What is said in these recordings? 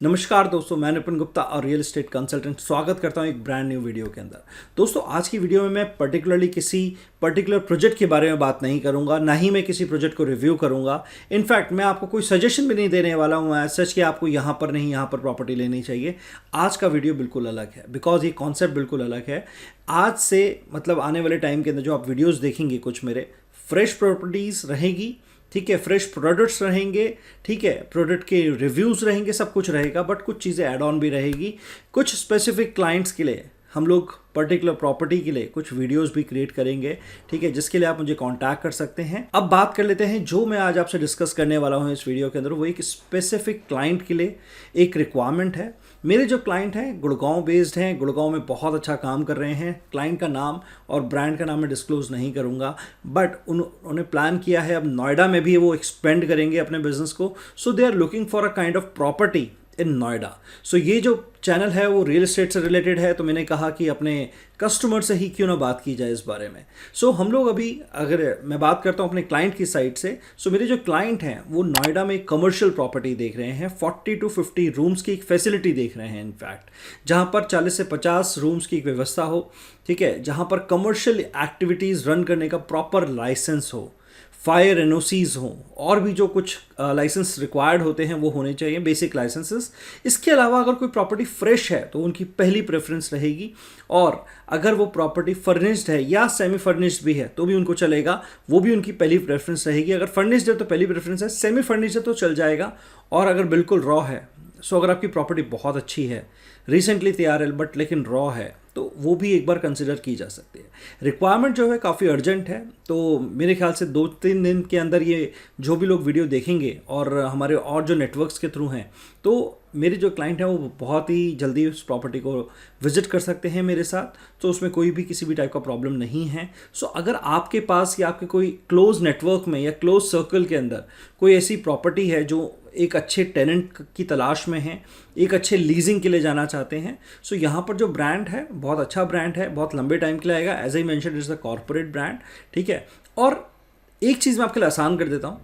नमस्कार दोस्तों, मैं निपुण गुप्ता और रियल एस्टेट कंसल्टेंट स्वागत करता हूं एक ब्रांड न्यू वीडियो के अंदर। दोस्तों, आज की वीडियो में मैं पर्टिकुलरली किसी पर्टिकुलर प्रोजेक्ट के बारे में बात नहीं करूंगा, ना ही मैं किसी प्रोजेक्ट को रिव्यू करूंगा। इनफैक्ट मैं आपको कोई सजेशन भी नहीं देने वाला हूं एज सच कि आपको यहां पर नहीं यहां पर प्रॉपर्टी लेनी चाहिए। आज का वीडियो बिल्कुल अलग है बिकॉज ये कॉन्सेप्ट बिल्कुल अलग है। आज से मतलब आने वाले टाइम के अंदर जो आप वीडियोज़ देखेंगे कुछ मेरे फ्रेश प्रॉपर्टीज़ रहेगी, ठीक है, फ्रेश प्रोडक्ट्स रहेंगे, ठीक है, प्रोडक्ट के रिव्यूज़ रहेंगे, सब कुछ रहेगा, बट कुछ चीज़ें ऐड ऑन भी रहेगी। कुछ स्पेसिफिक क्लाइंट्स के लिए हम लोग पर्टिकुलर प्रॉपर्टी के लिए कुछ वीडियोस भी क्रिएट करेंगे, ठीक है, जिसके लिए आप मुझे कांटेक्ट कर सकते हैं। अब बात कर लेते हैं जो मैं आज आपसे डिस्कस करने वाला हूं इस वीडियो के अंदर, वो एक स्पेसिफिक क्लाइंट के लिए एक रिक्वायरमेंट है। मेरे जो क्लाइंट हैं गुड़गांव बेस्ड हैं, गुड़गांव में बहुत अच्छा काम कर रहे हैं। क्लाइंट का नाम और ब्रांड का नाम मैं डिस्क्लोज नहीं करूंगा, बट उन्होंने प्लान किया है अब नोएडा में भी वो एक्सपेंड करेंगे अपने बिजनेस को। So they are looking for a kind of property in Noida. सो ये जो चैनल है वो रियल एस्टेट से रिलेटेड है, तो मैंने कहा कि अपने कस्टमर से ही क्यों ना बात की जाए इस बारे में। सो हम लोग अभी अगर मैं बात करता हूँ अपने क्लाइंट की साइड से, सो मेरे जो क्लाइंट हैं वो नोएडा में कमर्शियल प्रॉपर्टी देख रहे हैं। 40 to 50 रूम्स की एक फैसिलिटी देख रहे हैं इनफैक्ट, जहाँ पर 40 से 50 रूम्स की एक व्यवस्था हो, ठीक है, जहाँ पर कमर्शियल एक्टिविटीज़ रन करने का प्रॉपर लाइसेंस हो, फायर एनओसीज हों, और भी जो कुछ लाइसेंस रिक्वायर्ड होते हैं वो होने चाहिए, बेसिक लाइसेंसेस। इसके अलावा अगर कोई प्रॉपर्टी फ्रेश है तो उनकी पहली प्रेफरेंस रहेगी, और अगर वो प्रॉपर्टी फर्निश्ड है या सेमी फर्निश्ड भी है तो भी उनको चलेगा, वो भी उनकी पहली प्रेफरेंस रहेगी। अगर फर्निश्ड है तो पहली प्रेफरेंस है, सेमी फर्निश्ड है तो चल जाएगा, और अगर बिल्कुल रॉ है, सो अगर आपकी प्रॉपर्टी बहुत अच्छी है, रिसेंटली तैयार है बट लेकिन रॉ है, तो वो भी एक बार कंसिडर की जा सकती है। रिक्वायरमेंट जो है काफ़ी अर्जेंट है, तो मेरे ख्याल से 2-3 दिन के अंदर ये जो भी लोग वीडियो देखेंगे और हमारे और जो नेटवर्क्स के थ्रू हैं, तो मेरे जो क्लाइंट हैं वो बहुत ही जल्दी उस प्रॉपर्टी को विजिट कर सकते हैं मेरे साथ, तो उसमें कोई भी किसी भी टाइप का प्रॉब्लम नहीं है। सो अगर आपके पास या आपके कोई क्लोज नेटवर्क में या क्लोज सर्कल के अंदर कोई ऐसी प्रॉपर्टी है जो एक अच्छे टेनेंट की तलाश में है, एक अच्छे लीजिंग के लिए जाना चाहते हैं, सो यहाँ पर जो ब्रांड है बहुत अच्छा ब्रांड है, बहुत लंबे टाइम के लिए आएगा। As I mention, it's a corporate brand, ठीक है। और एक चीज़ मैं आपके लिए आसान कर देता हूँ,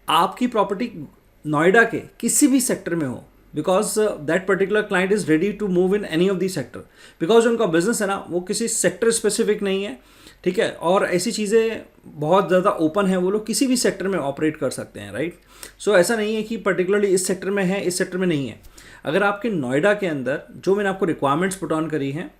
आपकी प्रॉपर्टी नोएडा के किसी भी सेक्टर में हो, because that particular client is ready to move in any of the sector, because उनका बिजनेस है ना वो किसी सेक्टर स्पेसिफिक नहीं है, ठीक है, और ऐसी चीज़ें बहुत ज़्यादा ओपन है, वो लोग किसी भी सेक्टर में ऑपरेट कर सकते हैं, राइट। सो ऐसा नहीं है कि पर्टिकुलरली इस सेक्टर में है इस सेक्टर में नहीं है। अगर आपके नोएडा के अंदर जो मैंने आपको रिक्वायरमेंट्स पुट ऑन करी हैं,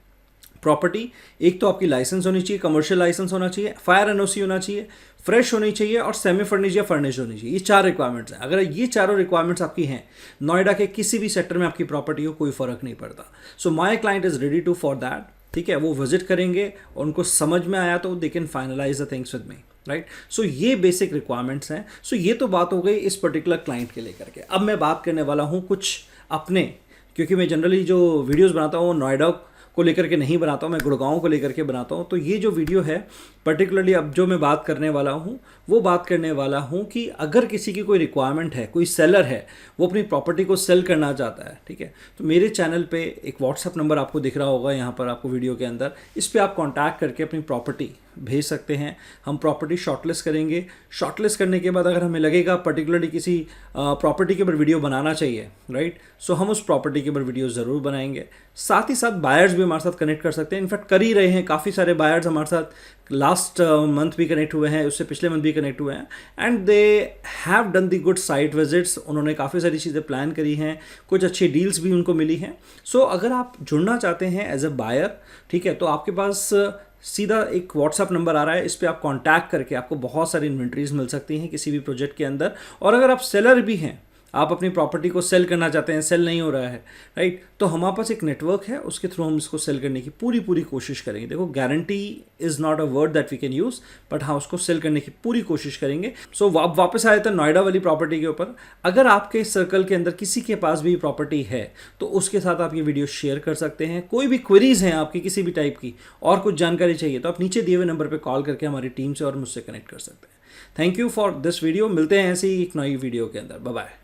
प्रॉपर्टी एक तो आपकी लाइसेंस होनी चाहिए, कमर्शियल लाइसेंस होना चाहिए, फायर एनओसी होना चाहिए, फ्रेश होनी चाहिए, और सेमी फर्निश या फर्निश होनी चाहिए। ये 4 रिक्वायरमेंट्स हैं। अगर ये चारों रिक्वायरमेंट्स आपकी हैं, नोएडा के किसी भी सेक्टर में आपकी प्रॉपर्टी हो, कोई फर्क नहीं पड़ता। So my client is ready to for that, ठीक है। वो विजिट करेंगे और उनको समझ में आया तो they can finalise the things with me, right. So ये बेसिक रिक्वायरमेंट्स हैं। सो ये तो बात हो गई इस पर्टिकुलर क्लाइंट के लेकर के। अब मैं बात करने वाला हूँ कुछ अपने, क्योंकि मैं जनरली जो वीडियोस बनाता हूँ वो नोएडा को लेकर के नहीं बनाता हूँ, मैं गुड़गांव को लेकर के बनाता हूँ। तो ये जो वीडियो है पर्टिकुलरली अब जो मैं बात करने वाला हूँ वो बात करने वाला हूँ कि अगर किसी की कोई रिक्वायरमेंट है, कोई सेलर है, वो अपनी प्रॉपर्टी को सेल करना चाहता है, ठीक है, तो मेरे चैनल पे एक व्हाट्सअप नंबर आपको दिख रहा होगा यहाँ पर आपको वीडियो के अंदर, इस पर आप कॉन्टैक्ट करके अपनी प्रॉपर्टी भेज सकते हैं। हम प्रॉपर्टी शॉर्टलिस्ट करेंगे। शॉर्टलिस्ट करने के बाद अगर हमें लगेगा पर्टिकुलरली किसी प्रॉपर्टी के ऊपर वीडियो बनाना चाहिए, राइट, सो हम उस प्रॉपर्टी के ऊपर वीडियो ज़रूर बनाएंगे। साथ ही साथ बायर्स भी हमारे साथ कनेक्ट कर सकते हैं। इनफैक्ट कर ही रहे हैं, काफ़ी सारे बायर्स हमारे साथ लास्ट मंथ भी कनेक्ट हुए हैं, उससे पिछले मंथ भी कनेक्ट हुए हैं, and they have done the good site visits. उन्होंने काफ़ी सारी चीज़ें प्लान करी हैं, कुछ अच्छी डील्स भी उनको मिली हैं। सो अगर आप जुड़ना चाहते हैं एज अ बायर, ठीक है, तो आपके पास सीधा एक व्हाट्सअप नंबर आ रहा है, इस पर आप कांटेक्ट करके आपको बहुत सारी इन्वेंट्रीज मिल सकती हैं किसी भी प्रोजेक्ट के अंदर। और अगर आप सेलर भी हैं, आप अपनी प्रॉपर्टी को सेल करना चाहते हैं, सेल नहीं हो रहा है, राइट, तो हमारे पास एक नेटवर्क है, उसके थ्रू हम इसको सेल करने की पूरी कोशिश करेंगे। देखो, guarantee is not a word that we can use, but हाँ, उसको सेल करने की पूरी कोशिश करेंगे। सो अब वापस आए थे नोएडा वाली प्रॉपर्टी के ऊपर। अगर आपके सर्कल के अंदर किसी के पास भी प्रॉपर्टी है तो उसके साथ आप ये वीडियो शेयर कर सकते हैं। कोई भी क्वेरीज हैं आपकी किसी भी टाइप की और कुछ जानकारी चाहिए तो आप नीचे दिए हुए नंबर पर कॉल करके हमारी टीम से और मुझसे कनेक्ट कर सकते हैं। Thank you for this video. मिलते हैं ऐसी एक नई वीडियो के अंदर। Bye bye.